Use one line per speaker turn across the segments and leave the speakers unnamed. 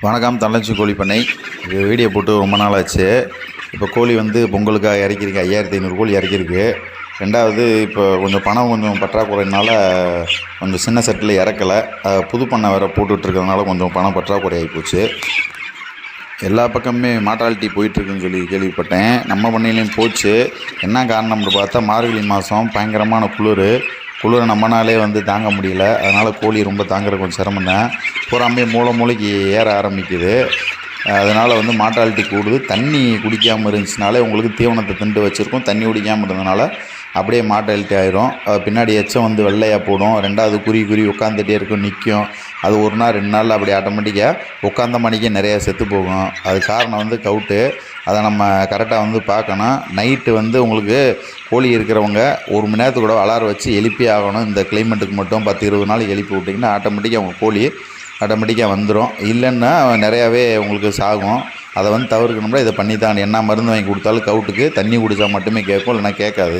வணக்கம். தனலட்சுமி கோழி பண்ணை. இது வீடியோ போட்டு ரொம்ப நாள் ஆச்சு. இப்போ கோழி பொங்கலுக்காக இறக்கிருக்கு. 5500 கோழி இறக்கிருக்கு. ரெண்டாவது இப்போ கொஞ்சம் பற்றாக்குறையினால கொஞ்சம் சின்ன செட்டில் இறக்கலை. புது பண்ணை வேறு போட்டுட்ருக்கிறதுனால கொஞ்சம் பணம் பற்றாக்குறை ஆகிப்போச்சு. எல்லா பக்கமுமே மார்ட்டாலிட்டி போயிட்டுருக்குன்னு சொல்லி கேள்விப்பட்டேன். நம்ம பண்ணையிலையும் போச்சு. என்ன காரணம்னு பார்த்தா மார்கழி மாதம் பயங்கரமான குளிரை நம்மனாலே தாங்க முடியல. அதனால் கோழி ரொம்ப தாங்குறது கொஞ்சம் சிரமம் தான். பூராமே மூளைக்கு ஏற ஆரம்பிக்குது. அதனால் மார்ட்டாலிட்டி கூடுது. தண்ணி குடிக்காமல் இருந்துச்சுனாலே உங்களுக்கு தீவனத்தை திண்டு வச்சுருக்கோம். தண்ணி குடிக்காமல் இருந்ததுனால அப்படியே மார்ட்டாலிட்டி ஆயிரும். பின்னாடி எச்சம் வெள்ளையாக போடும். ரெண்டாவது குருவி உட்காந்துட்டே இருக்கும், நிற்கும். அது ஒரு நாள் 2 நாள் அப்படி ஆட்டோமேட்டிக்காக உட்காந்த மணிக்கே நிறையா செத்து போகும். அது காரணம் கவுட்டு. அதை நம்ம கரெக்டாக பார்க்கணும். நைட்டு உங்களுக்கு கோழி இருக்கிறவங்க 1 மணி நேரத்துக்கு கூட அலாரம் வச்சு எழுப்பி ஆகணும். இந்த கிளைமேட்டுக்கு மட்டும் 10-20 நாளைக்கு எழுப்பி விட்டிங்கன்னா ஆட்டோமேட்டிக்காக உங்கள் கோழி ஆட்டோமேட்டிக்காக வந்துடும். இல்லைன்னா நிறையாவே உங்களுக்கு சாகும். அதை தவிர்க்கணும்னா இதை பண்ணி தான். என்ன மருந்து வாங்கி கொடுத்தாலும் கவுட்டுக்கு தண்ணி குடித்தா மட்டுமே கேட்கும், இல்லைன்னா கேட்காது.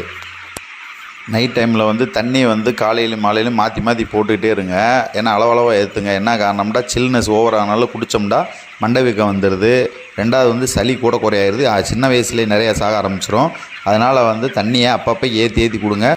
நைட் டைமில் தண்ணி காலையிலும் மாலையிலும் மாற்றி போட்டுக்கிட்டே இருங்க. ஏன்னா அளவளவாக ஏற்றுங்க. என்ன காரணம்னா சில்னஸ் ஓவர் ஆனாலும் குடித்தோம்னா மண்டை வீக்கம் வந்துடுது. ரெண்டாவது சளி கூட குறையாயிருது. சின்ன வயசுலேயே நிறையா சாக ஆரம்பிச்சிடும். அதனால் தண்ணியை அப்பப்போ ஏற்றி கொடுங்க.